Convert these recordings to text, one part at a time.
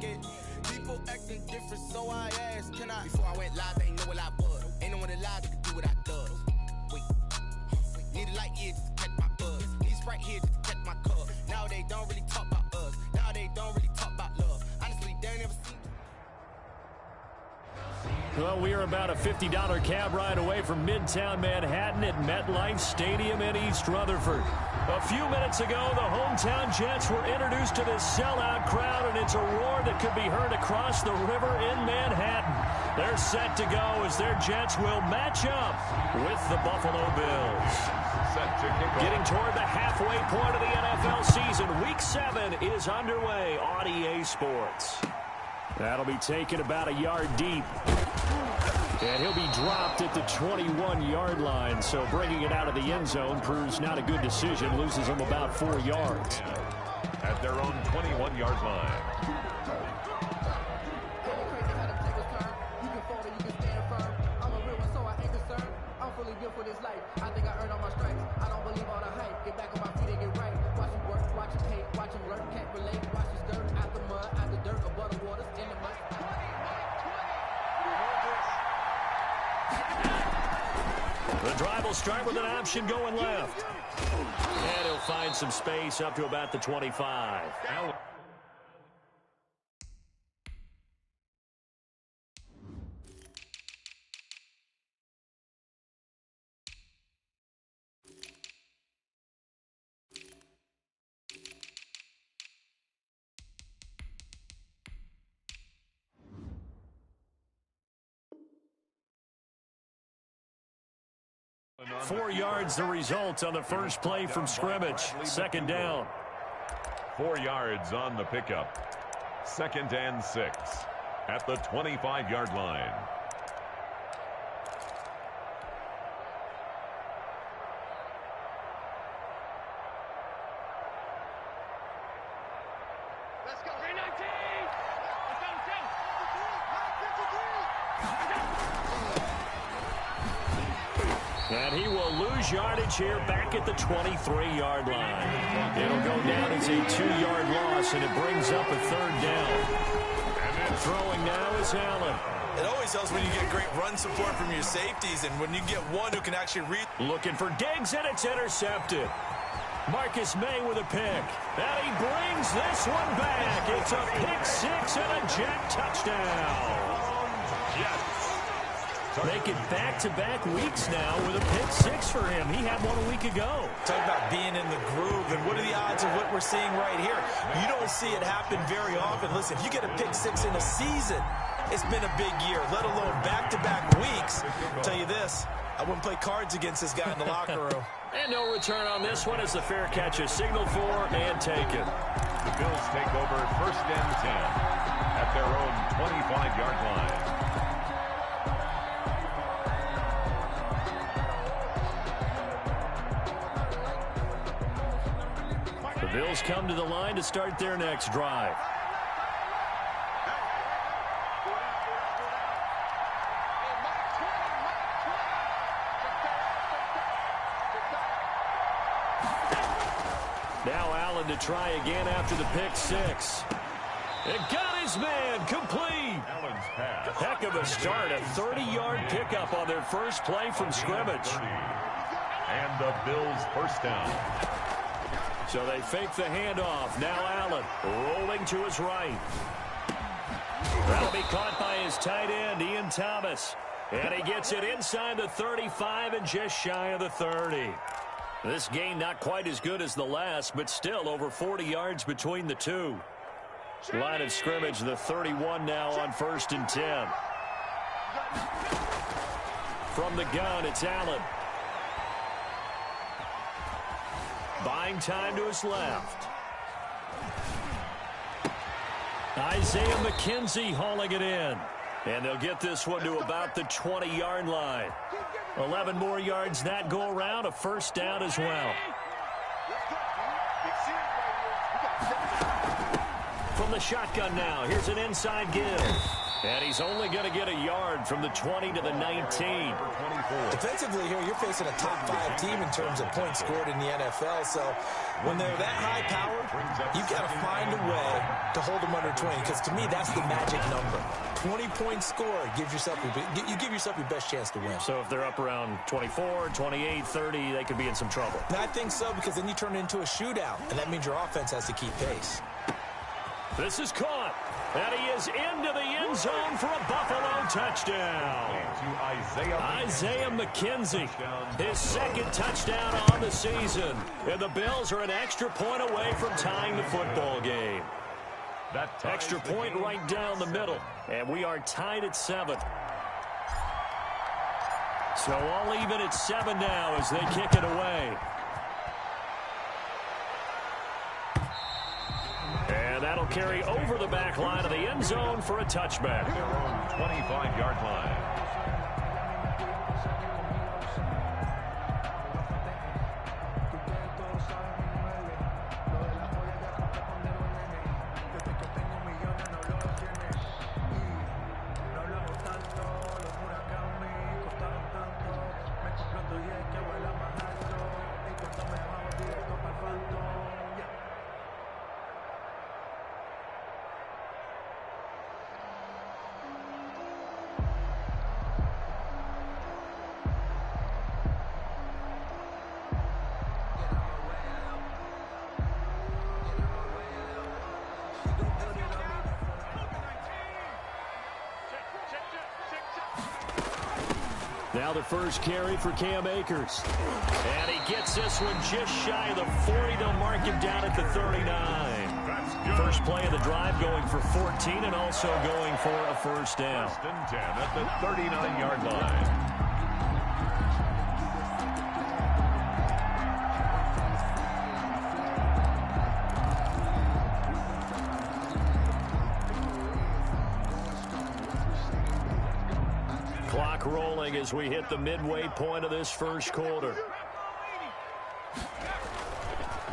get people acting different, so I asked, can I? Before I went live, they ain't know what I was. Ain't no one alive that could do what I does. Wait, need a light here just to catch my buzz. Need Sprite here just to catch my cup. Now they don't really talk about us. Now they don't really talk about love. Honestly, they ain't never seen. Well, we are about a $50 cab ride away from Midtown Manhattan at MetLife Stadium in East Rutherford. A few minutes ago, the hometown Jets were introduced to this sellout crowd, and it's a roar that could be heard across the river in Manhattan. They're set to go as their Jets will match up with the Buffalo Bills. Getting toward the halfway point of the NFL season, Week 7 is underway on EA Sports. That'll be taken about a yard deep. And he'll be dropped at the 21-yard line, so bringing it out of the end zone proves not a good decision, loses him about 4 yards. At their own 21-yard line. The drive will start with an option going left. And he'll find some space up to about the 25. 4 yards the result on the first play from scrimmage. Second down. 4 yards on the pickup. 2nd and 6 at the 25-yard line. Let's go. 319. Let's go. And he will lose yardage here back at the 23-yard line. It'll go down as a 2-yard loss, and it brings up a 3rd down. And throwing now is Allen. It always helps when you get great run support from your safeties, and when you get one who can actually read. Looking for Diggs, and it's intercepted. Marcus May with a pick. And he brings this one back. It's a pick 6 and a Jet touchdown. Making back-to-back weeks now with a pick 6 for him. He had one a week ago. Talk about being in the groove, and what are the odds of what we're seeing right here? You don't see it happen very often. Listen, if you get a pick 6 in a season, it's been a big year, let alone back-to-back weeks. I'll tell you this, I wouldn't play cards against this guy in the locker room. And no return on this one as the fair catch is signaled for and taken. The Bills take over 1st and 10 at their own 25-yard line. The Bills come to the line to start their next drive. Now Allen to try again after the pick 6. It got his man complete. Allen's pass. Heck of a start. A 30-yard pickup on their first play from scrimmage. And the Bills first down. So they fake the handoff. Now Allen rolling to his right. That'll be caught by his tight end, Ian Thomas. And he gets it inside the 35 and just shy of the 30. This game not quite as good as the last, but still over 40 yards between the two. Line of scrimmage, the 31 now on 1st and 10. From the gun, it's Allen. Buying time to his left. Isaiah McKenzie hauling it in. And they'll get this one to about the 20-yard line. 11 more yards that go around, a first down as well. From From the shotgun now, here's an inside give. And he's only going to get a yard from the 20 to the 19. Defensively here, you're facing a top 5 team in terms of points scored in the NFL. So when they're that high powered, you've got to find a way to hold them under 20. Because to me, that's the magic number. 20 points scored, you give yourself your best chance to win. So if they're up around 24, 28, 30, they could be in some trouble. And I think so, because then you turn it into a shootout, and that means your offense has to keep pace. This is caught. And he is into the end zone for a Buffalo touchdown. Isaiah McKenzie, his second touchdown on the season. And the Bills are an extra point away from tying the football game. That extra point right down the middle. And we are tied at 7. So all even at 7 now as they kick it away. And that'll carry over the back line of the end zone for a touchback. Their own 25-yard line. Now the first carry for Cam Akers. And he gets this one just shy of the 40. They'll mark him down at the 39. First play of the drive going for 14 and also going for a first down. First and 10 at the 39-yard line. Clock rolling as we hit the midway point of this first quarter.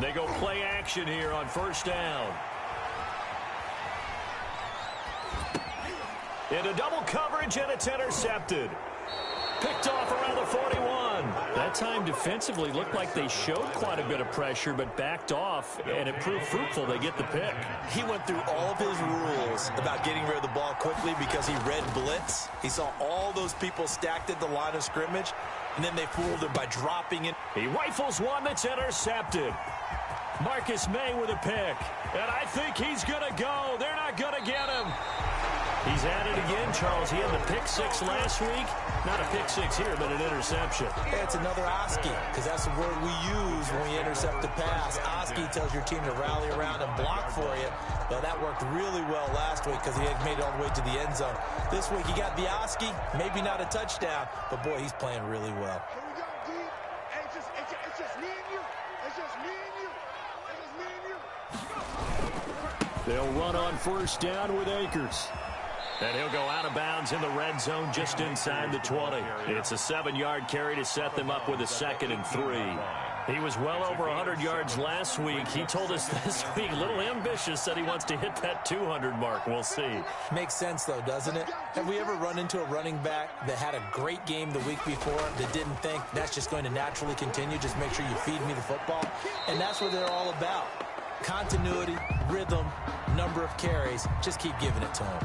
They go play action here on first down. Into double coverage, and it's intercepted. Picked off around the 41. That time defensively looked like they showed quite a bit of pressure, but backed off, and it proved fruitful. They get the pick. He went through all of his rules about getting rid of the ball quickly because he read blitz. He saw all those people stacked at the line of scrimmage, and then they fooled him by dropping it. He rifles one that's intercepted. Marcus May with a pick. And I think he's going to go. They're not going to get him. He's at it again, Charles. He had the pick 6 last week. Not a pick 6 here, but an interception. Yeah, it's another Oski, because that's the word we use when we intercept the pass. Oski tells your team to rally around and block for you. Well, that worked really well last week because he had made it all the way to the end zone. This week he got the Oski, maybe not a touchdown, but boy, he's playing really well. Here we go, D. Hey, it's just me and you. It's just me and you. It's just me and you. They'll run on first down with Akers. And he'll go out of bounds in the red zone just inside the 20. It's a 7-yard carry to set them up with a 2nd and 3. He was well over 100 yards last week. He told us this week, a little ambitious, said he wants to hit that 200 mark. We'll see. Makes sense, though, doesn't it? Have we ever run into a running back that had a great game the week before that didn't think that's just going to naturally continue? Just make sure you feed me the football. And that's what they're all about. Continuity, rhythm, number of carries. Just keep giving it to him.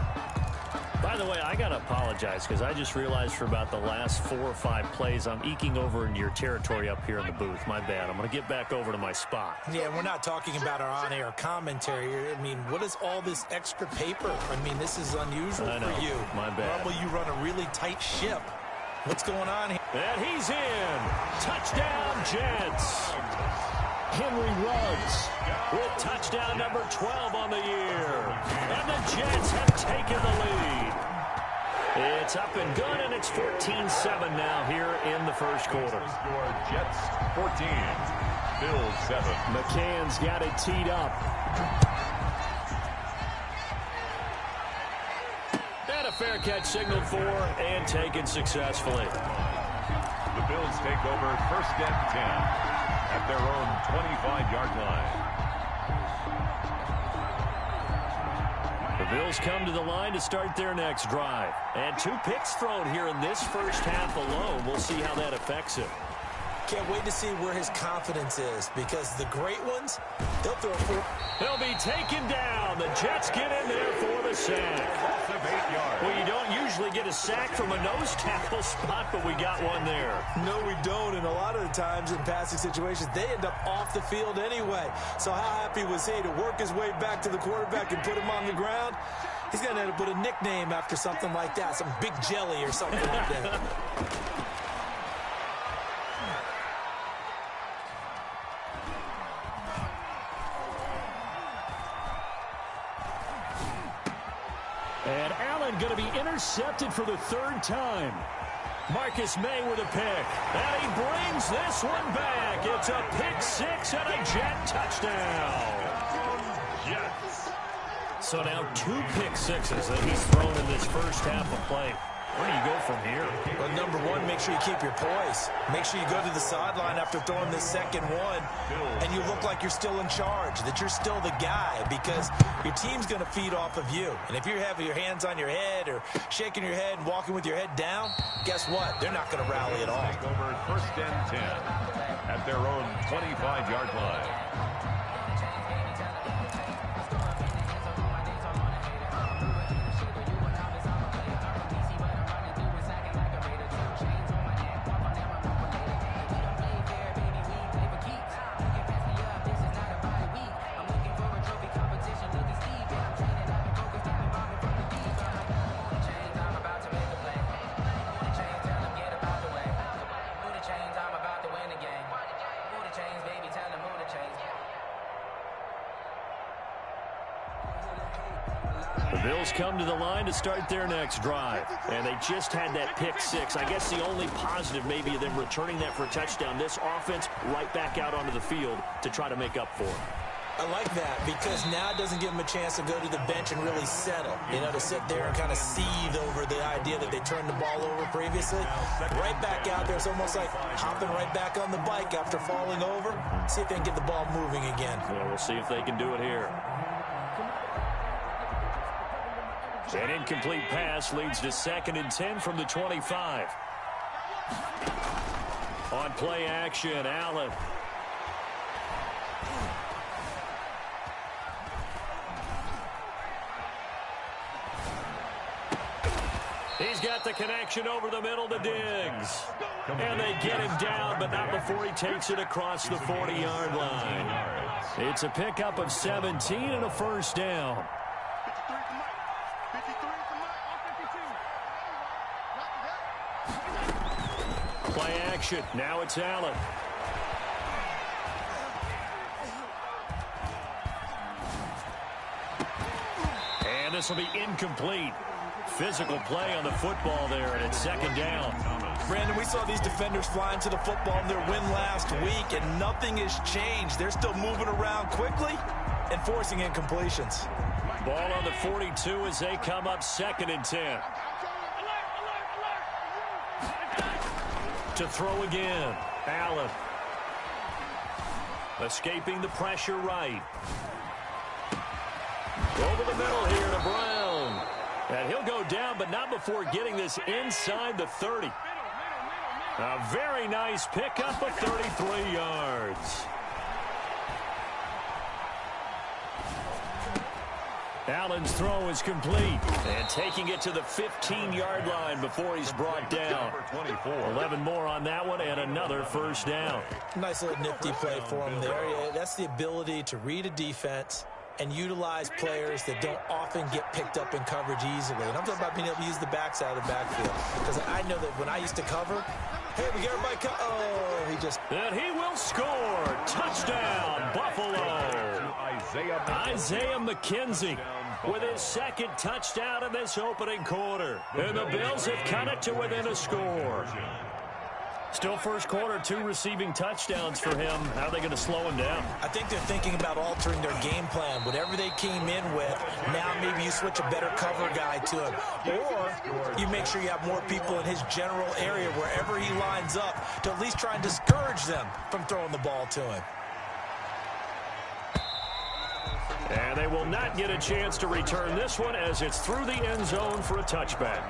By the way, I got to apologize because I just realized for about the last 4 or 5 plays, I'm eking over into your territory up here in the booth. My bad. I'm going to get back over to my spot. Yeah, we're not talking about our on-air commentary here. I mean, what is all this extra paper? I mean, this is unusual for you. My bad. Normally you run a really tight ship. What's going on here? And he's in. Touchdown, Jets. Henry Ruggs with touchdown number 12 on the year. And the Jets have taken the lead. It's up and good, and it's 14-7 now here in the first quarter. Jets 14, Bills 7. McCann's got it teed up. And a fair catch signaled for and taken successfully. The Bills take over first and 10 at their own 25-yard line. Bills come to the line to start their next drive. And 2 picks thrown here in this first half alone. We'll see how that affects him. Can't wait to see where his confidence is, because the great ones, they'll throw for. He'll be taken down. The Jets get in there for the sack. 8 yards. Well, you don't usually get a sack from a nose tackle spot, but we got one there. No, we don't, and a lot of the times in passing situations, they end up off the field anyway. So how happy was he to work his way back to the quarterback and put him on the ground? He's going to end up with a nickname after something like that, some Big Jelly or something like that. And Allen going to be intercepted for the 3rd time. Marcus May with a pick. And he brings this one back. It's a pick 6 and a Jet touchdown. Jets. So now 2 pick 6s that he's thrown in this first half of play. Where do you go from here? Well, number one, make sure you keep your poise. Make sure you go to the sideline after throwing this second one, and you look like you're still in charge, that you're still the guy, because your team's going to feed off of you. And if you're having your hands on your head or shaking your head and walking with your head down, guess what? They're not going to rally at all. Over 1st and 10 at their own 25-yard line. Bills come to the line to start their next drive. And they just had that pick 6. I guess the only positive maybe of them returning that for a touchdown. This offense right back out onto the field to try to make up for it. I like that, because now it doesn't give them a chance to go to the bench and really settle. You know, to sit there and kind of seethe over the idea that they turned the ball over previously. Right back out there. It's almost like hopping right back on the bike after falling over. See if they can get the ball moving again. Well, we'll see if they can do it here. An incomplete pass leads to 2nd and 10 from the 25. On play action, Allen. He's got the connection over the middle to Diggs. And they get him down, but not before he takes it across the 40-yard line. It's a pickup of 17 and a first down. Play action. Now it's Allen. And this will be incomplete. Physical play on the football there, and it's 2nd down. Brandon, we saw these defenders flying to the football in their win last week, and nothing has changed. They're still moving around quickly and forcing incompletions. Ball on the 42 as they come up 2nd and 10. To throw again, Allen. Escaping the pressure right. Over the middle here to Brown. And he'll go down, but not before getting this inside the 30. A very nice pickup of 33 yards. Allen's throw is complete. And taking it to the 15-yard line before he's brought down. 11 more on that one and another first down. Nice little nifty play for him there. Yeah, that's the ability to read a defense and utilize players that don't often get picked up in coverage easily. And I'm talking about being able to use the backside of the backfield. Because I know that when I used to cover, hey, we get everybody oh, he just... And he will score. Touchdown, Buffalo. Isaiah McKenzie with his 2nd touchdown in this opening quarter. And the Bills have cut it to within a score. Still first quarter, 2 receiving touchdowns for him. How are they going to slow him down? I think they're thinking about altering their game plan. Whatever they came in with, now maybe you switch a better cover guy to him. Or you make sure you have more people in his general area wherever he lines up to at least try and discourage them from throwing the ball to him. And And they will not get a chance to return this one as it's through the end zone for a touchback.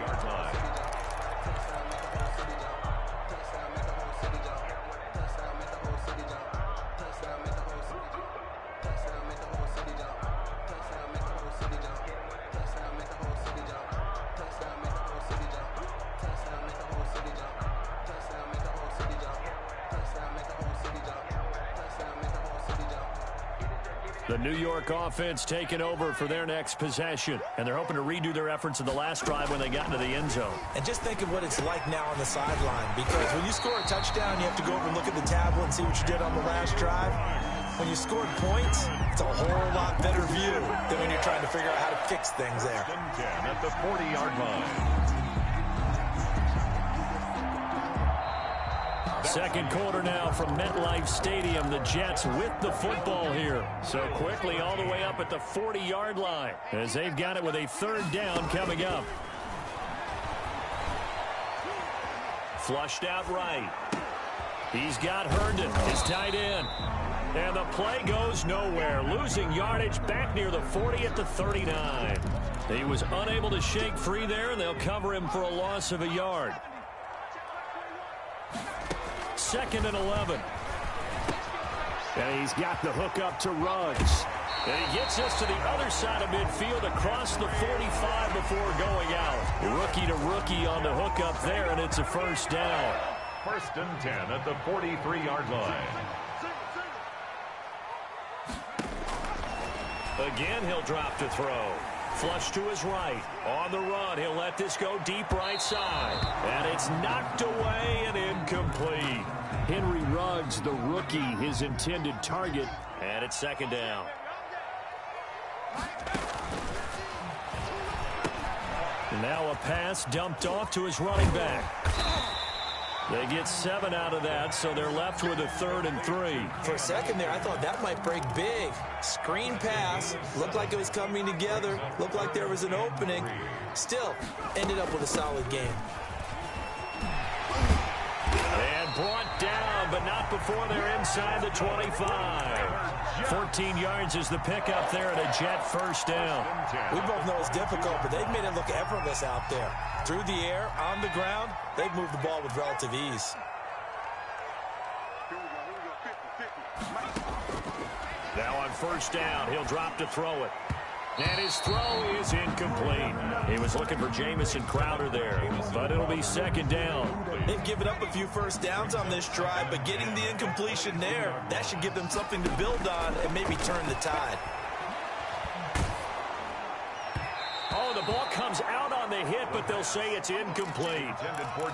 The New York offense taking over for their next possession. And they're hoping to redo their efforts in the last drive when they got into the end zone. And just think of what it's like now on the sideline. Because when you score a touchdown, you have to go over and look at the tablet and see what you did on the last drive. When you scored points, it's a whole lot better view than when you're trying to figure out how to fix things there. At the 40-yard line. Second quarter now from MetLife Stadium. The Jets with the football here. So quickly all the way up at the 40-yard line as they've got it with a third down coming up. Flushed out right. He's got Herndon, his tight end. And the play goes nowhere. Losing yardage back near the 40 at the 39. He was unable to shake free there, and they'll cover him for a loss of a yard. 2nd and 11. And he's got the hook up to Ruggs. And he gets us to the other side of midfield across the 45 before going out. Rookie to rookie on the hook up there, and it's a first down. 1st and 10 at the 43-yard line. Again, he'll drop to throw. Flush to his right. On the run, he'll let this go deep right side. And it's knocked away and incomplete. Henry Ruggs, the rookie, his intended target. And it's 2nd down. And now a pass dumped off to his running back. They get 7 out of that, so they're left with a 3rd and 3. For a second there, I thought that might break big. Screen pass. Looked like it was coming together. Looked like there was an opening. Still, ended up with a solid game. And brought down, but not before they're inside the 25. 14 yards is the pickup there and a Jet first down. We both know it's difficult, but they've made it look effortless out there. Through the air, on the ground, they've moved the ball with relative ease. Now on first down, he'll drop to throw it. And his throw is incomplete. He was looking for Jamison Crowder there, but it'll be 2nd down. They've given up a few first downs on this drive, but getting the incompletion there, that should give them something to build on and maybe turn the tide. Oh, the ball comes out on the hit, but they'll say it's incomplete.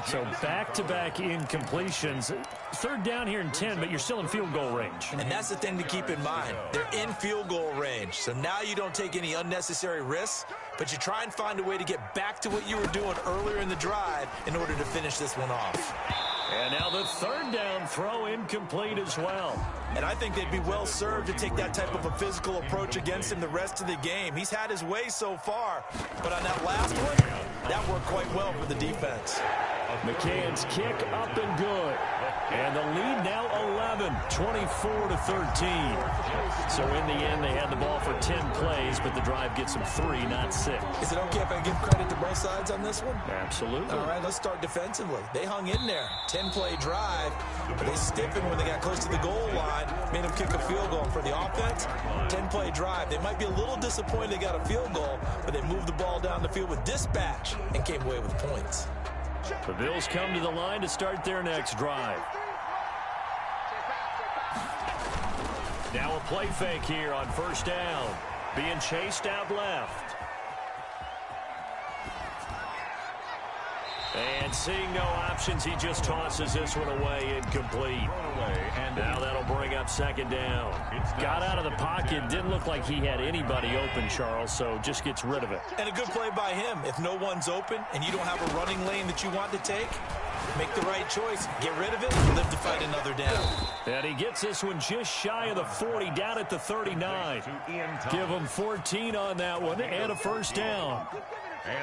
So back-to-back incompletions. 3rd down here and 10, but you're still in field goal range. And that's the thing to keep in mind. They're in field goal range. So now you don't take any unnecessary risks, but you try and find a way to get back to what you were doing earlier in the drive in order to finish this one off. And now the 3rd down throw incomplete as well. And I think they'd be well served to take that type of a physical approach against him the rest of the game. He's had his way so far, but on that last one, that worked quite well for the defense. McCann's kick up and good. And the lead now 11, 24-13. So in the end, they had the ball for 10 plays, but the drive gets them 3, not 6. Is it okay if I give credit to both sides on this one? Absolutely. All right, let's start defensively. They hung in there. 10-play drive, but they stiffened when they got close to the goal line, made them kick a field goal. And for the offense, 10-play drive. They might be a little disappointed they got a field goal, but they moved the ball down the field with dispatch and came away with points. The Bills come to the line to start their next drive. Now a play fake here on first down. Being chased out left. And seeing no options, he just tosses this one away, incomplete. And now that'll bring up 2nd down. Got out of the pocket, didn't look like he had anybody open, Charles, so just gets rid of it. And a good play by him. If no one's open and you don't have a running lane that you want to take, make the right choice, get rid of it, and live to fight another down. And he gets this one just shy of the 40, down at the 39. Give him 14 on that one and a first down.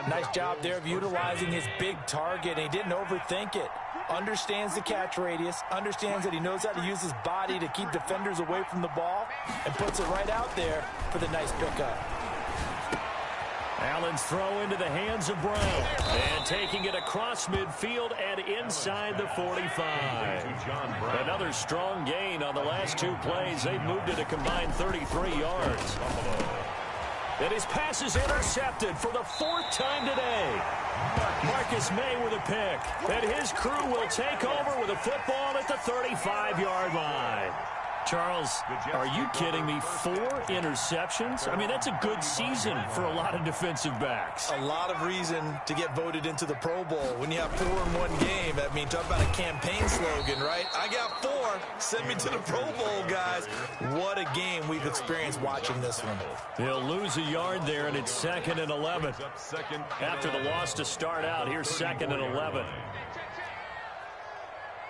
Nice job there of utilizing his big target, and he didn't overthink it. Understands the catch radius, understands that he knows how to use his body to keep defenders away from the ball, and puts it right out there for the nice pickup. Allen's throw into the hands of Brown. And taking it across midfield and inside the 45. Another strong gain on the last two plays. They've moved it a combined 33 yards. And his pass is intercepted for the fourth time today. Marcus May with a pick. And his crew will take over with a football at the 35-yard line. Charles, are you kidding me? 4 interceptions? I mean, that's a good season for a lot of defensive backs. A lot of reason to get voted into the Pro Bowl. When you have 4 in one game, I mean, talk about a campaign slogan, right? I got 4. Send me to the Pro Bowl, guys. What a game we've experienced watching this one. He'll lose a yard there, and it's 2nd and 11. After the loss to start out, here's 2nd and 11.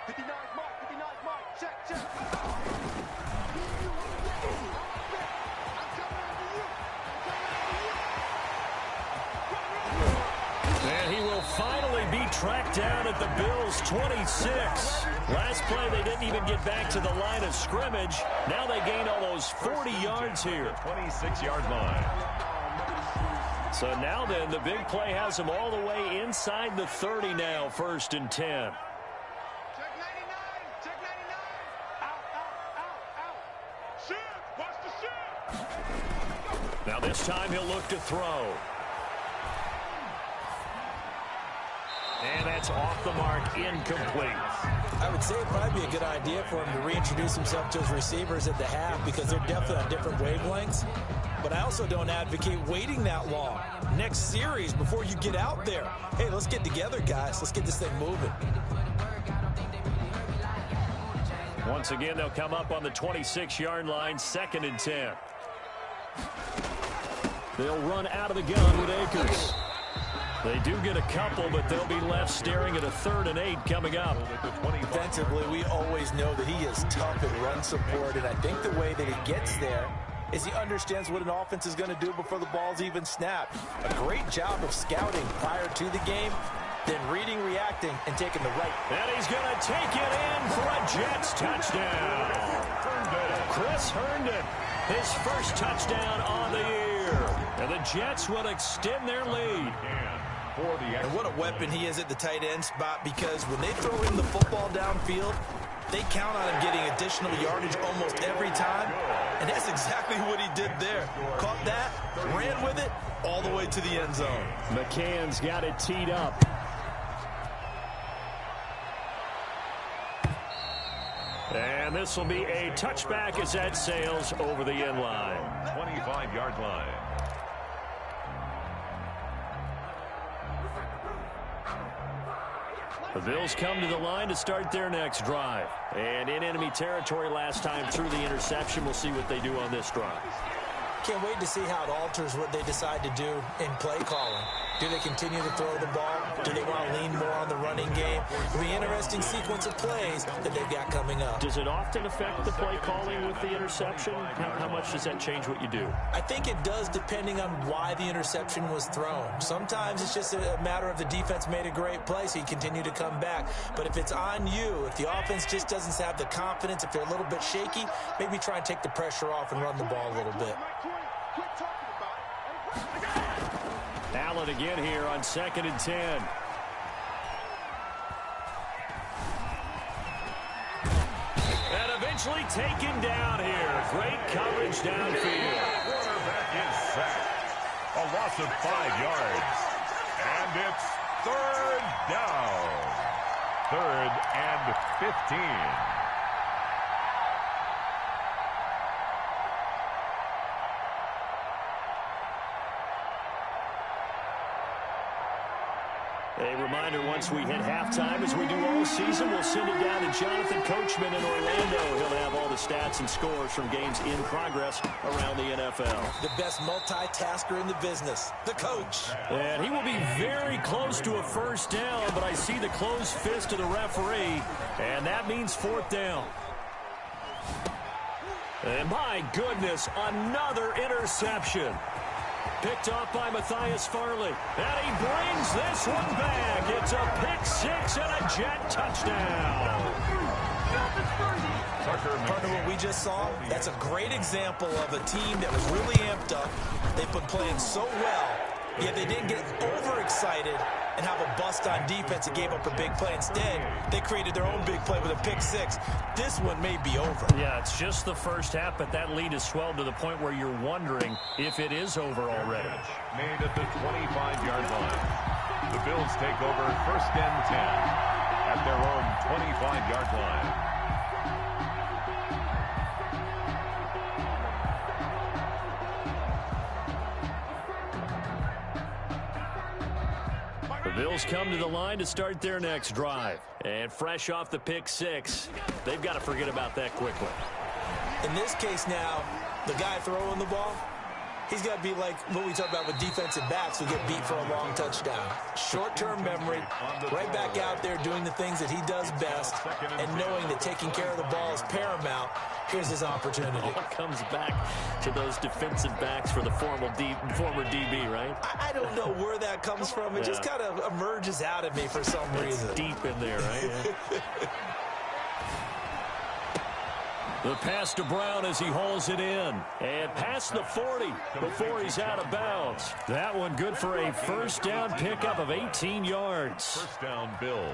59 mark, check. And he will finally be tracked down at the Bills' 26. Last play, they didn't even get back to the line of scrimmage. Now they gain almost 40 yards here. 26-yard line. So now then, the big play has them all the way inside the 30 now, 1st and 10. Check 99, out. Shift, watch the shift. Now this time he'll look to throw. And that's off the mark, incomplete. I would say it'd probably be a good idea for him to reintroduce himself to his receivers at the half because they're definitely on different wavelengths. But I also don't advocate waiting that long. Next series before you get out there. Hey, let's get together, guys. Let's get this thing moving. Once again, they'll come up on the 26-yard line, 2nd and 10. They'll run out of the gun with Akers. They do get a couple, but they'll be left staring at a 3rd and 8 coming up. Defensively, we always know that he is tough in run support, and I think the way that he gets there is he understands what an offense is going to do before the ball's even snapped. A great job of scouting prior to the game, then reading, reacting, and taking the right. And he's going to take it in for a Jets touchdown. Chris Herndon, his first touchdown on the year. And the Jets will extend their lead. And what a weapon he is at the tight end spot, because when they throw him the football downfield, they count on him getting additional yardage almost every time. And that's exactly what he did there. Caught that, ran with it, all the way to the end zone. McCann's got it teed up. And this will be a touchback as that sails over the end line. 25-yard line. The Bills come to the line to start their next drive. And in enemy territory last time through the interception. We'll see what they do on this drive. Can't wait to see how it alters what they decide to do in play calling. Do they continue to throw the ball? Do they want to lean more on the running game? It'll be an interesting sequence of plays that they've got coming up. Does it often affect the play calling with the interception? How much does that change what you do? I think it does, depending on why the interception was thrown. Sometimes it's just a matter of the defense made a great play, so you continue to come back. But if it's on you, if the offense just doesn't have the confidence, if they're a little bit shaky, maybe try and take the pressure off and run the ball a little bit. Allen again here on 2nd and 10. And eventually taken down here. Great coverage downfield. Quarterback is sacked. A loss of 5 yards. And it's 3rd down. 3rd and 15. A reminder, once we hit halftime, as we do all season, we'll send it down to Jonathan Coachman in Orlando. He'll have all the stats and scores from games in progress around the NFL. The best multitasker in the business, the coach. And he will be very close to a 1st down, but I see the closed fist of the referee, and that means 4th down. And my goodness, another interception. Picked off by Matthias Farley. And he brings this one back. It's a pick six and a Jet touchdown. Partner, what we just saw, that's a great example of a team that was really amped up. They've been playing so well, yet they didn't get overexcited and have a bust on defense and gave up a big play. Instead, they created their own big play with a pick six. This one may be over. Yeah, it's just the first half, but that lead has swelled to the point where you're wondering if it is over already. Made at the 25-yard line. The Bills take over 1st and 10 at their own 25-yard line. The Bills come to the line to start their next drive. And fresh off the pick six, they've got to forget about that quickly. In this case now, the guy throwing the ball, he's got to be like what we talk about with defensive backs who get beat for a long touchdown. Short-term memory, right back out there doing the things that he does best, and knowing that taking care of the ball is paramount. Here's his opportunity. All comes back to those defensive backs for the former DB, right? I don't know where that comes from. It just kind of emerges out of me for some reason. Deep in there, right? Yeah. The pass to Brown as he hauls it in. And past the 40 before he's out of bounds. That one good for a first down pickup of 18 yards. First down, Bills.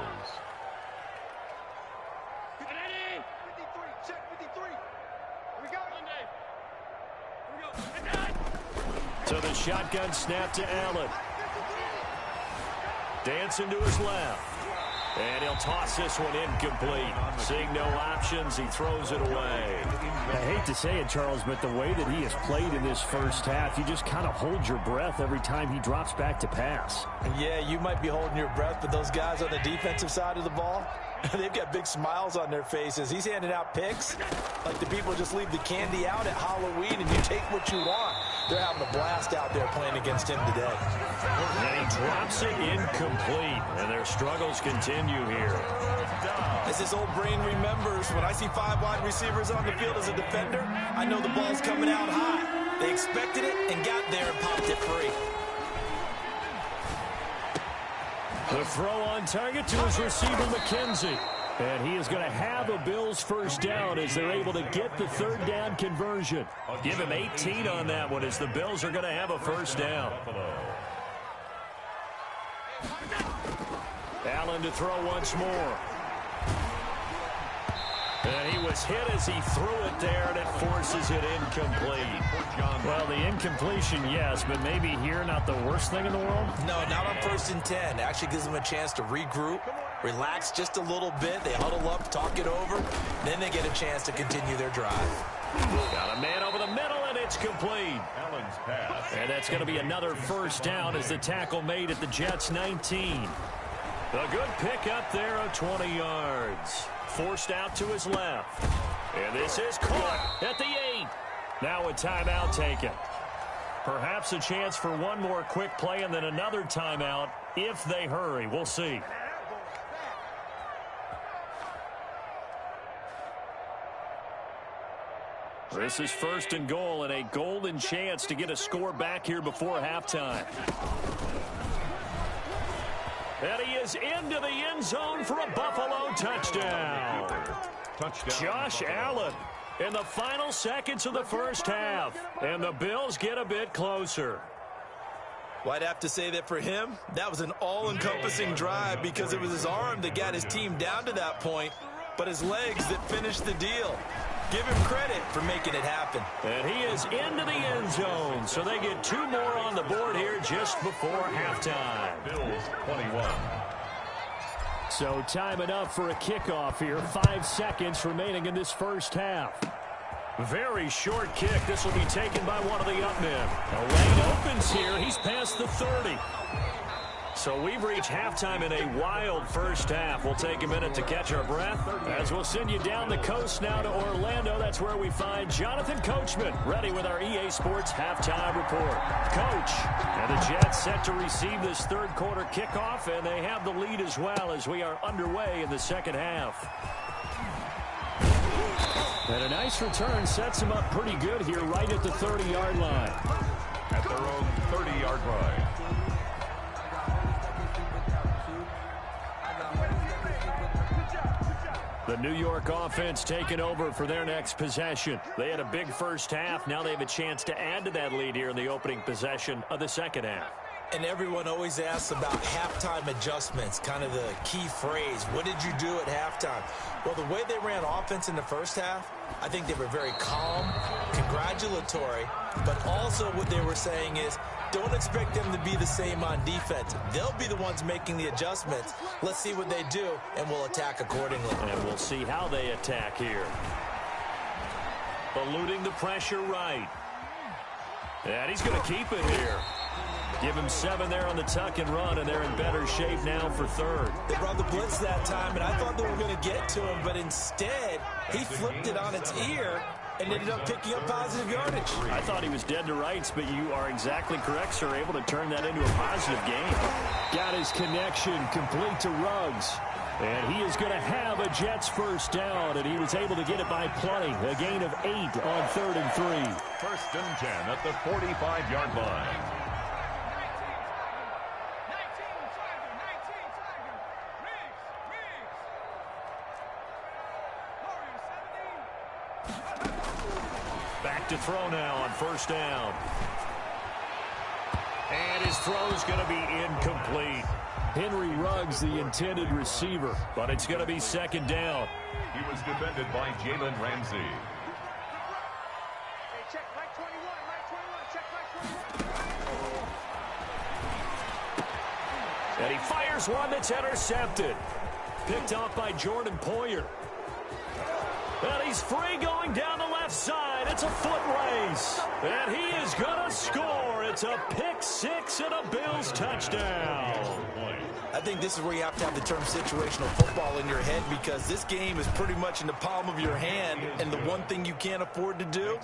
So the shotgun snap to Allen. Dancing to his left. And he'll toss this one incomplete. Seeing no options, he throws it away. I hate to say it, Charles, but the way that he has played in this first half, you just kind of hold your breath every time he drops back to pass. Yeah, you might be holding your breath, but those guys on the defensive side of the ball, they've got big smiles on their faces. He's handing out picks like the people just leave the candy out at Halloween and you take what you want. They're having a blast out there playing against him today. And he drops it incomplete, and their struggles continue here. As this old brain remembers, when I see 5 wide receivers on the field as a defender, I know the ball's coming out high. They expected it and got there and popped it free. The throw on target to his receiver, McKenzie. And he is going to have a Bills first down as they're able to get the third down conversion. Give him 18 on that one as the Bills are going to have a first down. Allen to throw once more. And he was hit as he threw it there, and it forces it incomplete. Well, the incompletion, yes, but maybe here not the worst thing in the world? No, not on 1st and 10. It actually gives them a chance to regroup, relax just a little bit. They huddle up, talk it over, then they get a chance to continue their drive. Got a man over the middle, and it's complete. Allen's pass. And that's going to be another first down as the tackle made at the Jets' 19. A good pickup there of 20 yards. Forced out to his left. And this is caught at the 8. Now a timeout taken. Perhaps a chance for one more quick play and then another timeout if they hurry. We'll see. This is 1st and goal and a golden chance to get a score back here before halftime. And he is into the end zone for a Buffalo touchdown. Josh Allen in the final seconds of the first half. And the Bills get a bit closer. Well, I'd have to say that for him, that was an all-encompassing drive because it was his arm that got his team down to that point, but his legs that finished the deal. Give him credit for making it happen. And he is into the end zone, so they get 2 more on the board here just before halftime. Bills 21. So time enough for a kickoff here. 5 seconds remaining in this first half. Very short kick. This will be taken by one of the up men. A lane opens here. He's past the 30. So we've reached halftime in a wild first half. We'll take a minute to catch our breath as we'll send you down the coast now to Orlando. That's where we find Jonathan Coachman ready with our EA Sports halftime report. Coach, and the Jets set to receive this third quarter kickoff, and they have the lead as well as we are underway in the second half. And a nice return sets him up pretty good here right at the 30-yard line. At their own 28-yard line. The New York offense taking over for their next possession. They had a big first half. Now they have a chance to add to that lead here in the opening possession of the second half. And everyone always asks about halftime adjustments, kind of the key phrase. What did you do at halftime? Well, the way they ran offense in the first half, I think they were very calm, congratulatory, but also what they were saying is, don't expect them to be the same on defense. They'll be the ones making the adjustments. Let's see what they do, and we'll attack accordingly. And we'll see how they attack here. Eluding the pressure right. And he's going to keep it here. Give him 7 there on the tuck and run, and they're in better shape now for third. They brought the blitz that time, and I thought they were going to get to him, but instead, he flipped it on its ear and ended up picking up positive yardage. I thought he was dead to rights, but you are exactly correct, sir. Able to turn that into a positive gain. Got his connection complete to Ruggs. And he is going to have a Jets first down, and he was able to get it by plenty. A gain of 8 on 3rd and 3. First and 10 at the 45-yard line. Back to throw now on first down. And his throw is going to be incomplete. Henry Ruggs, the intended receiver, but it's going to be second down. He was defended by Jalen Ramsey. Hey, check right 21, check right 21. And he fires one that's intercepted. Picked off by Jordan Poyer. And he's free going down the left side. It's a foot race. And he is going to score. It's a pick-6 and a Bills touchdown. I think this is where you have to have the term situational football in your head, because this game is pretty much in the palm of your hand, and the one thing you can't afford to do,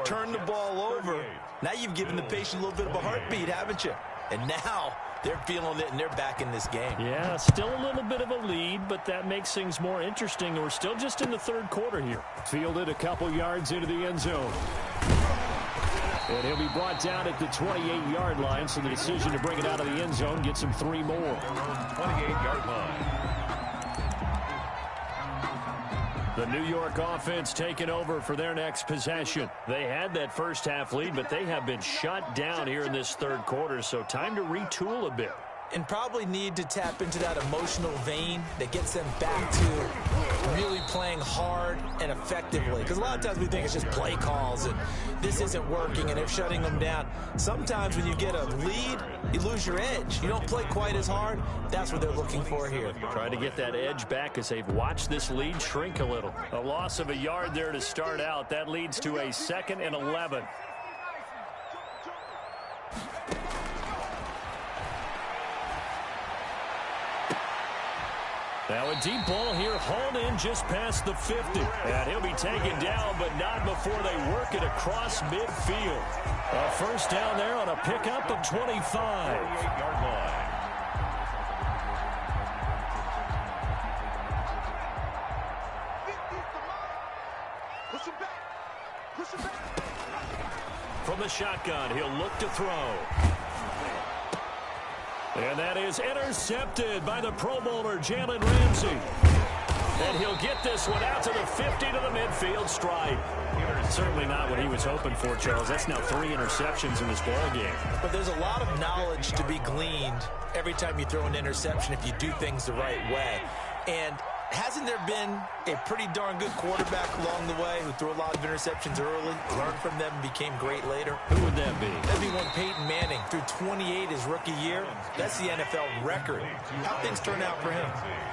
turn the ball over. Now you've given the patient a little bit of a heartbeat, haven't you? And now they're feeling it, and they're back in this game. Yeah, still a little bit of a lead, but that makes things more interesting. We're still just in the third quarter here. Fielded a couple yards into the end zone. And he'll be brought down at the 28-yard line, so the decision to bring it out of the end zone gets him 3 more. 28-yard line. The New York offense taking over for their next possession. They had that first half lead, but they have been shut down here in this third quarter, so time to retool a bit. And probably need to tap into that emotional vein that gets them back to really playing hard and effectively. Because a lot of times we think it's just play calls and this isn't working and they're shutting them down. Sometimes when you get a lead, you lose your edge. You don't play quite as hard. That's what they're looking for here. Try to get that edge back as they've watched this lead shrink a little. A loss of a yard there to start out. That leads to a 2nd and 11. Now a deep ball here, hauled in just past the 50. And he'll be taken down, but not before they work it across midfield. A first down there on a pickup of 25. 28-yard line. Push him back. Push him back. From the shotgun, he'll look to throw. And that is intercepted by the Pro Bowler, Jalen Ramsey. And he'll get this one out to the 50 to the midfield stride. Certainly not what he was hoping for, Charles. That's now 3 interceptions in this ball game. But there's a lot of knowledge to be gleaned every time you throw an interception if you do things the right way. And hasn't there been a pretty darn good quarterback along the way who threw a lot of interceptions early, learned from them, and became great later? Who would that be? That'd be one Peyton Manning. Threw 28 his rookie year. That's the NFL record. How'd things turn out for him?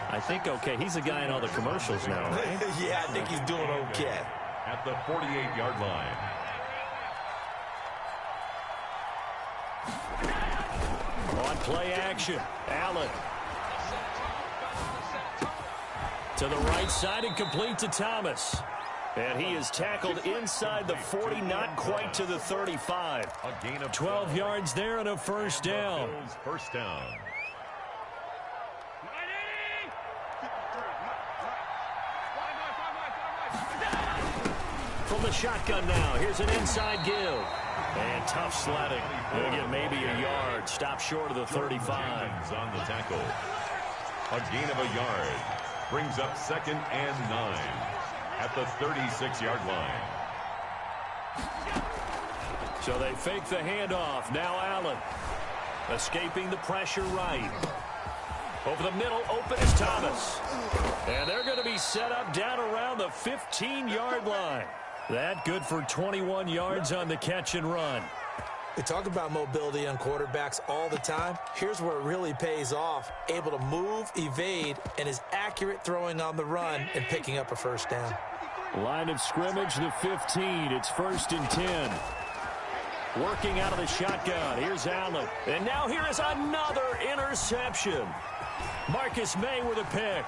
I think okay. He's a guy in all the commercials now, right? Yeah, I think he's doing okay. At the 48-yard line. On play action, Allen. To the right side and complete to Thomas. And he is tackled inside the 40, not quite to the 35. A gain of 12 yards there and a first down. Bills first down. From the shotgun now, here's an inside give. And tough sledding. They'll get maybe a yard. Stop short of the 35. On the tackle. A gain of a yard. Brings up 2nd and 9 at the 36-yard line. So they fake the handoff. Now Allen. Escaping the pressure right. Over the middle, open is Thomas. And they're going to be set up down around the 15-yard line. That good for 21 yards on the catch and run. We talk about mobility on quarterbacks all the time. Here's where it really pays off. Able to move, evade, and is accurate throwing on the run and picking up a first down. Line of scrimmage, the 15. It's 1st and 10. Working out of the shotgun. Here's Allen. And now here is another interception. Marcus May with a pick.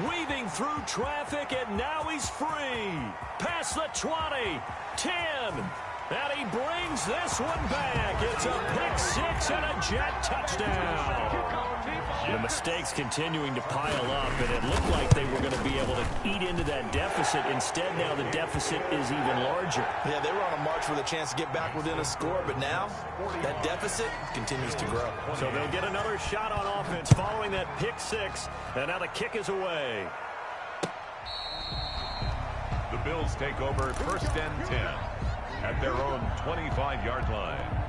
Weaving through traffic, and now he's free. Past the 20, 10. And he brings this one back. It's a pick six and a Jet touchdown. The mistakes continuing to pile up, and it looked like they were going to be able to eat into that deficit. Instead, now the deficit is even larger. Yeah, they were on a march with a chance to get back within a score, but now that deficit continues to grow. So they'll get another shot on offense following that pick six, and now the kick is away. The Bills take over 1st and 10 at their own 25-yard line.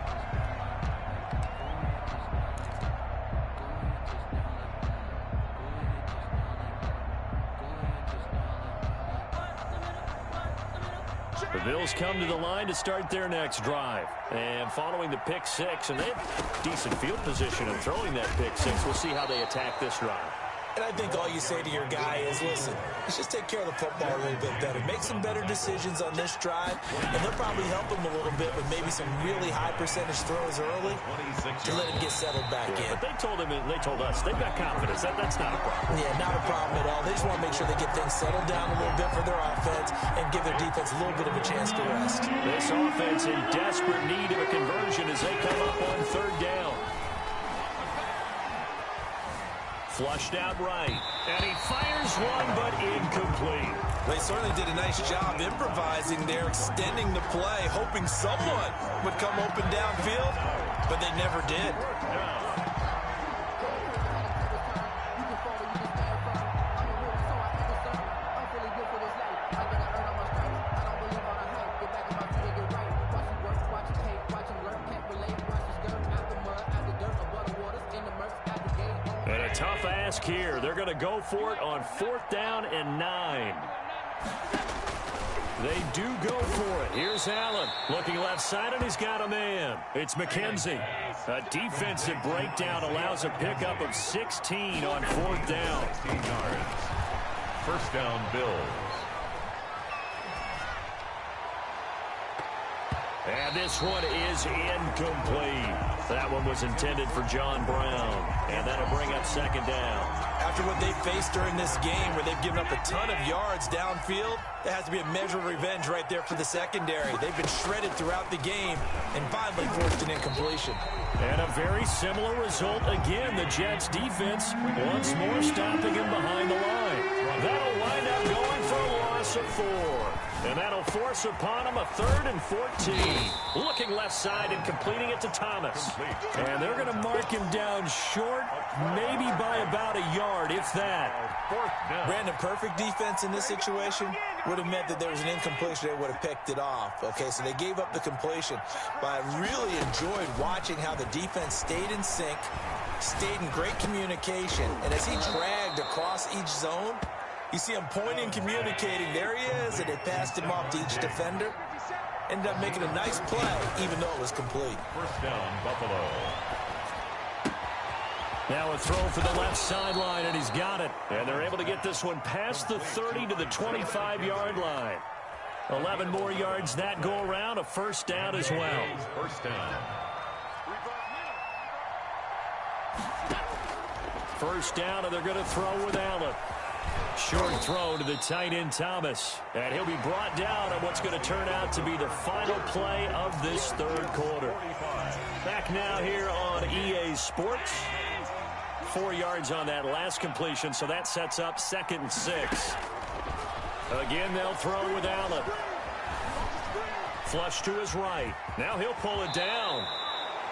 The Bills come to the line to start their next drive. And following the pick six, and they have decent field position in throwing that pick six. We'll see how they attack this drive. And I think all you say to your guy is, listen, let's just take care of the football a little bit better. Make some better decisions on this drive, and they'll probably help him a little bit with maybe some really high percentage throws early to let him get settled back in. But they told us they've got confidence. That's not a problem. Yeah, not a problem at all. They just want to make sure they get things settled down a little bit for their offense and give their defense a little bit of a chance to rest. This offense in desperate need of a conversion as they come up on 3rd down. Flushed out right, and he fires one, but incomplete. They certainly did a nice job improvising there, extending the play, hoping someone would come open downfield, but they never did. Tough ask here. They're going to go for it on 4th down and 9. They do go for it. Here's Allen looking left side, and he's got a man. It's McKenzie. A defensive breakdown allows a pickup of 16 on 4th down. 16 yards. 1st down, Bills. And this one is incomplete. That one was intended for John Brown. And that'll bring up 2nd down. After what they faced during this game where they've given up a ton of yards downfield, there has to be a measure of revenge right there for the secondary. They've been shredded throughout the game and finally forced an incompletion. And a very similar result again. The Jets defense once more stopping him behind the line. That'll wind up going for a loss of 4. And that'll force upon him a 3rd and 14. Looking left side and completing it to Thomas. And they're going to mark him down short, maybe by about a yard, if that. Brandon, perfect defense in this situation would have meant that there was an incompletion. They would have picked it off. Okay, so they gave up the completion. But I really enjoyed watching how the defense stayed in sync, stayed in great communication. And as he dragged across each zone, you see him pointing, communicating. There he is, and they passed him off to each defender. Ended up making a nice play, even though it was complete. 1st down, Buffalo. Now a throw for the left sideline, and he's got it. And they're able to get this one past the 30 to the 25-yard line. 11 more yards that go around, a 1st down as well. 1st down. 1st down, and they're going to throw with Allen. Short throw to the tight end Thomas. And he'll be brought down on what's going to turn out to be the final play of this 3rd quarter. Back now here on EA Sports. 4 yards on that last completion, so that sets up 2nd and 6. Again, they'll throw with Allen. Flush to his right. Now he'll pull it down.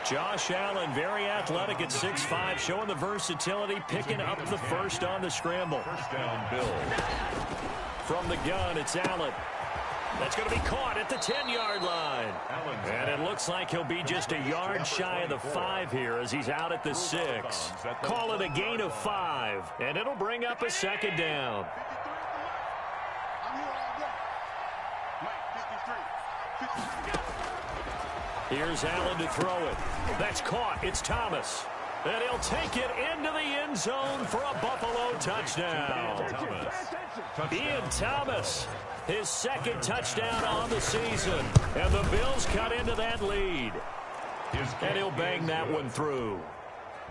Josh Allen, very athletic at 6'5", showing the versatility, picking up the first on the scramble. First down, Bills. From the gun, it's Allen. That's going to be caught at the 10-yard line. And it looks like he'll be just a yard shy of the 5 here as he's out at the 6. Call it a gain of 5, and it'll bring up a second down. Here's Allen to throw it. That's caught. It's Thomas. And he'll take it into the end zone for a Buffalo touchdown. Ian Thomas, his second touchdown on the season. And the Bills cut into that lead. And he'll bang that one through.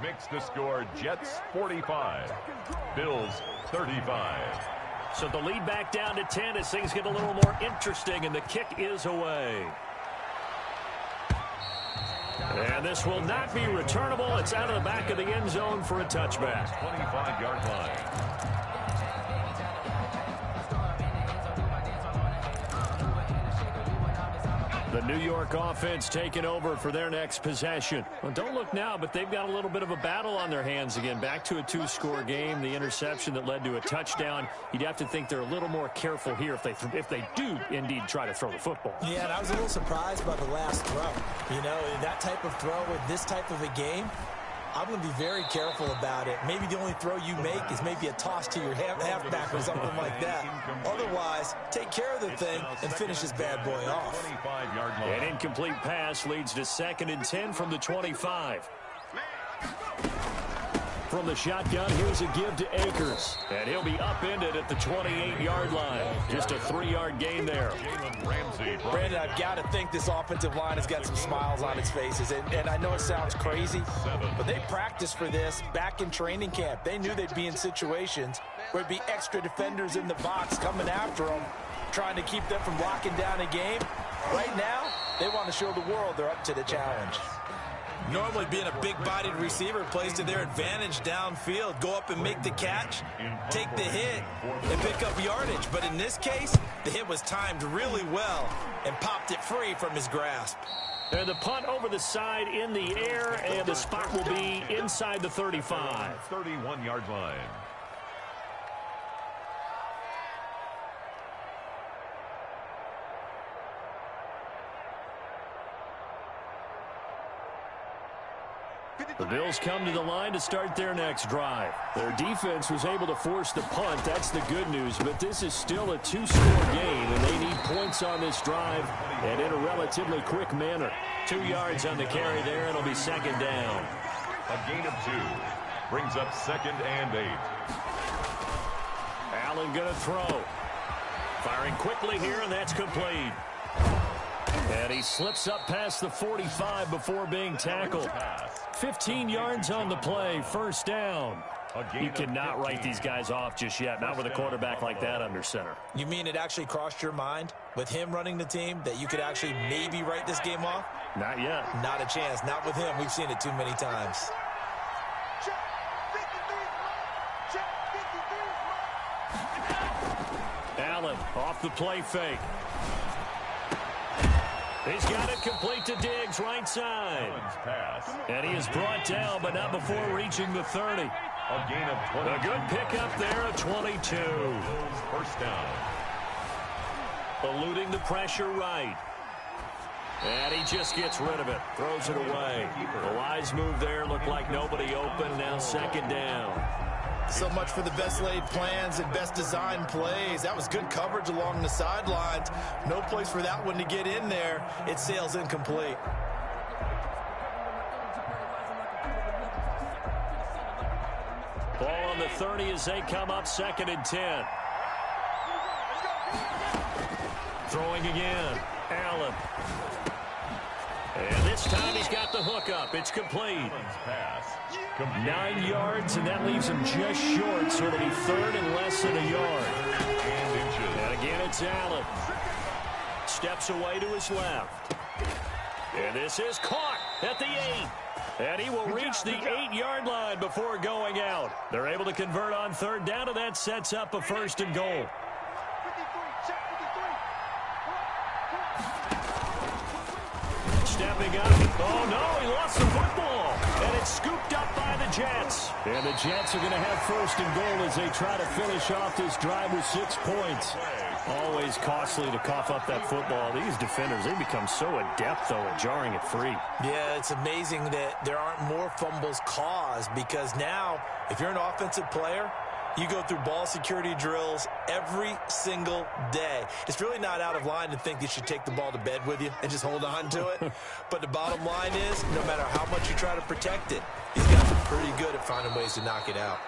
Makes the score Jets 45, Bills 35. So the lead back down to 10 as things get a little more interesting, and the kick is away. And this will not be returnable. It's out of the back of the end zone for a touchback. 25-yard line. The New York offense taking over for their next possession. Well, don't look now, but they've got a little bit of a battle on their hands again. Back to a 2-score game. The interception that led to a touchdown. You'd have to think they're a little more careful here if they do indeed try to throw the football. Yeah, and I was a little surprised by the last throw. You know, that type of throw in this type of a game, I'm going to be very careful about it. Maybe the only throw you make is maybe a toss to your halfback or something like that. Otherwise, take care of the thing and finish this bad boy off. 25-yard line. An incomplete pass leads to 2nd and 10 from the 25. From the shotgun, here's a give to Akers. And he'll be upended at the 28-yard line. Just a 3-yard gain there. Jalen Ramsey. Brandon, I've got to think this offensive line has got some smiles on its faces. And I know it sounds crazy, but they practiced for this back in training camp. They knew they'd be in situations where it'd be extra defenders in the box coming after them, trying to keep them from locking down a game. Right now, they want to show the world they're up to the challenge. Normally being a big-bodied receiver plays to their advantage downfield. Go up and make the catch, take the hit, and pick up yardage. But in this case, the hit was timed really well and popped it free from his grasp. And the punt over the side in the air, and the spot will be inside the 35. 31-yard line. The Bills come to the line to start their next drive. Their defense was able to force the punt. That's the good news. But this is still a 2-score game, and they need points on this drive and in a relatively quick manner. 2 yards on the carry there, and it'll be 2nd down. A gain of 2 brings up 2nd and 8. Allen going to throw. Firing quickly here, and that's complete. And he slips up past the 45 before being tackled. 15 yards on the play, 1st down. You cannot write these guys off just yet, not with a quarterback like that under center. You mean it actually crossed your mind with him running the team that you could actually maybe write this game off? Not yet. Not a chance. Not with him. We've seen it too many times. Allen off the play fake. He's got it complete to Diggs, right side. And he is brought down, but not before reaching the 30. A gain of 20. A good pickup there at 22. First down. Eluding the pressure right. And he just gets rid of it. Throws it away. The wise move there. Looked like nobody open. Now 2nd down. So much for the best laid plans and best designed plays. That was good coverage along the sidelines. No place for that one to get in there. It sails incomplete. Ball on the 30 as they come up 2nd and 10. Throwing again. Allen. And this time he's got the hook up. It's complete. 9 yards, and that leaves him just short, so it'll be 3rd and less than a yard. And again, it's Allen. Steps away to his left. And this is caught at the 8. And he will reach the 8-yard line before going out. They're able to convert on 3rd down, and that sets up a 1st and goal. stepping up. Oh, no, he lost the football. And it's scooped up by the Jets. And the Jets are going to have first and goal as they try to finish off this drive with 6 points. Always costly to cough up that football. These defenders, they become so adept, though, at jarring it free. Yeah, it's amazing that there aren't more fumbles caused, because now, if you're an offensive player, you go through ball security drills every single day. It's really not out of line to think you should take the ball to bed with you and just hold on to it. But the bottom line is, no matter how much you try to protect it, these guys are pretty good at finding ways to knock it out.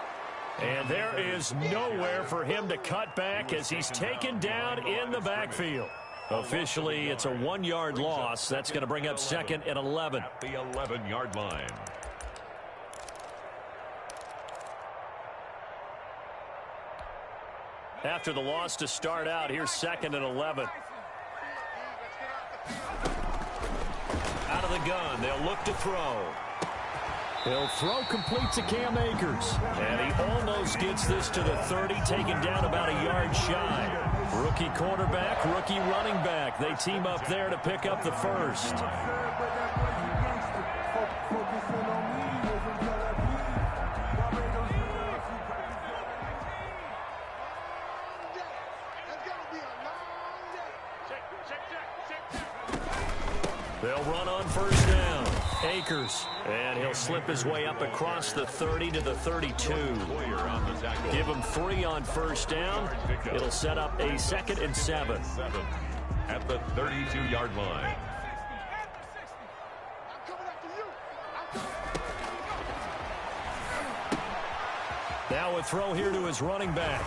And there is nowhere for him to cut back as he's taken down in the backfield. Officially, it's a 1-yard loss. That's going to bring up 2nd and 11. At the 11-yard line. After the loss to start out, here's 2nd and 11. Out of the gun, they'll look to throw. He'll throw complete to Cam Akers. And he almost gets this to the 30, taken down about a yard shy. Rookie quarterback, rookie running back. They team up there to pick up the first. They'll run on first down. Akers. And he'll slip his way up across the 30 to the 32. Give him 3 on first down. It'll set up a 2nd and 7. At the 32-yard line. Now a throw here to his running back.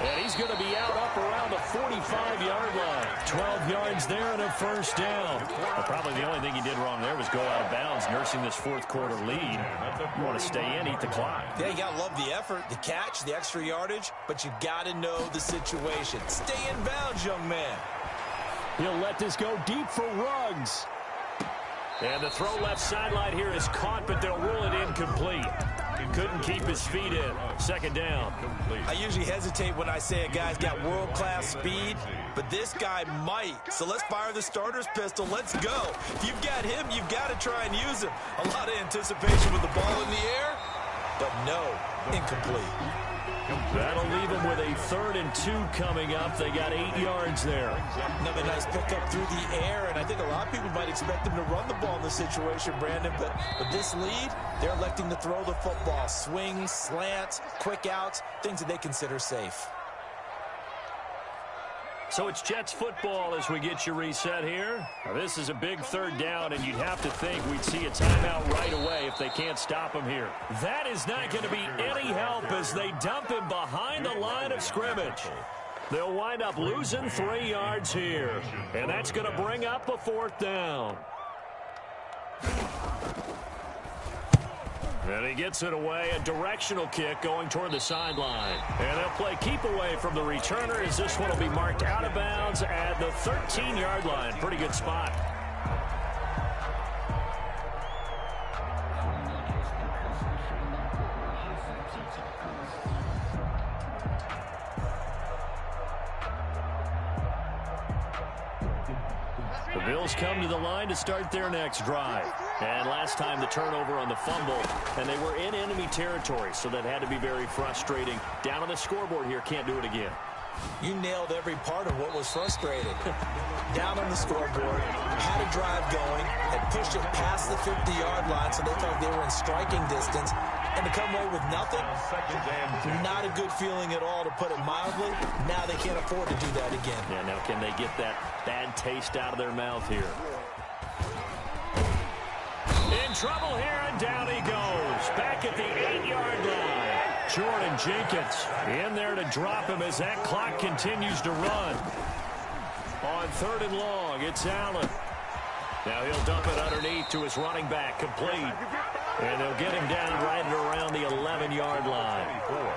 And he's going to be out up around the 45-yard line. 12 yards there and a first down. Well, probably the only thing he did wrong there was go out of bounds, nursing this fourth-quarter lead. You want to stay in, eat the clock. Yeah, you got to love the effort, the catch, the extra yardage, but you got to know the situation. Stay in bounds, young man. He'll let this go deep for Ruggs. And the throw left sideline here is caught, but they'll rule it incomplete. He couldn't keep his feet in. 2nd down. I usually hesitate when I say a guy's got world-class speed, but this guy might. So let's fire the starter's pistol. Let's go. If you've got him, you've got to try and use him. A lot of anticipation with the ball in the air, but no, incomplete. That'll leave them with a 3rd and 2 coming up. They got 8 yards there. Another nice pickup through the air, and I think a lot of people might expect them to run the ball in this situation, Brandon, but with this lead, they're electing to throw the football. Swings, slants, quick outs, things that they consider safe. So it's Jets football as we get you reset here. Now this is a big 3rd down, and you'd have to think we'd see a timeout right away if they can't stop him here. That is not going to be any help as they dump him behind the line of scrimmage. They'll wind up losing 3 yards here, and that's going to bring up a 4th down. And he gets it away, a directional kick going toward the sideline. And they'll play keep away from the returner as this one will be marked out of bounds at the 13-yard line. Pretty good spot. The Bills come to the line to start their next drive. And last time the turnover on the fumble, and they were in enemy territory, so that had to be very frustrating. Down on the scoreboard here, can't do it again. You nailed every part of what was frustrating. Down on the scoreboard, had a drive going, had pushed it past the 50-yard line, so they thought they were in striking distance. And to come away with nothing, not a good feeling at all, to put it mildly. Now they can't afford to do that again. Yeah, now can they get that bad taste out of their mouth here? In trouble here, and down he goes. Back at the 8-yard line. Jordan Jenkins in there to drop him as that clock continues to run. On 3rd and long, it's Allen. Now he'll dump it underneath to his running back, complete. And they'll get him down right at around the 11-yard line.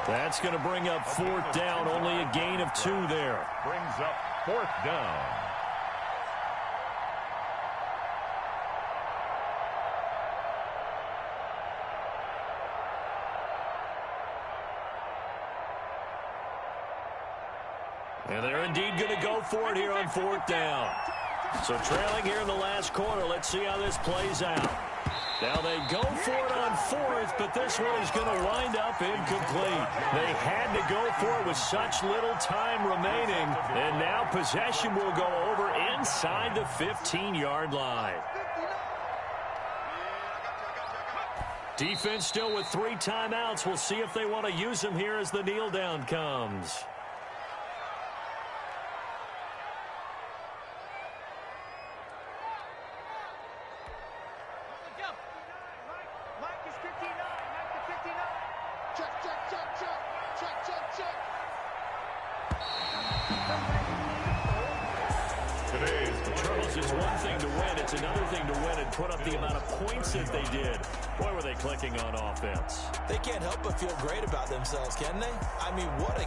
That's going to bring up 4th down, only a gain of 2 there. Brings up 4th down. And they're indeed going to go for it here on 4th down. So trailing here in the last quarter. Let's see how this plays out. Now they go for it on fourth, but this one is going to wind up incomplete. They had to go for it with such little time remaining, and now possession will go over inside the 15-yard line. Defense still with 3 timeouts. We'll see if they want to use them here as the kneel down comes. Charles, it's one thing to win. It's another thing to win and put up the amount of points that they did. Boy, were they clicking on offense. They can't help but feel great about themselves, can they? I mean, what a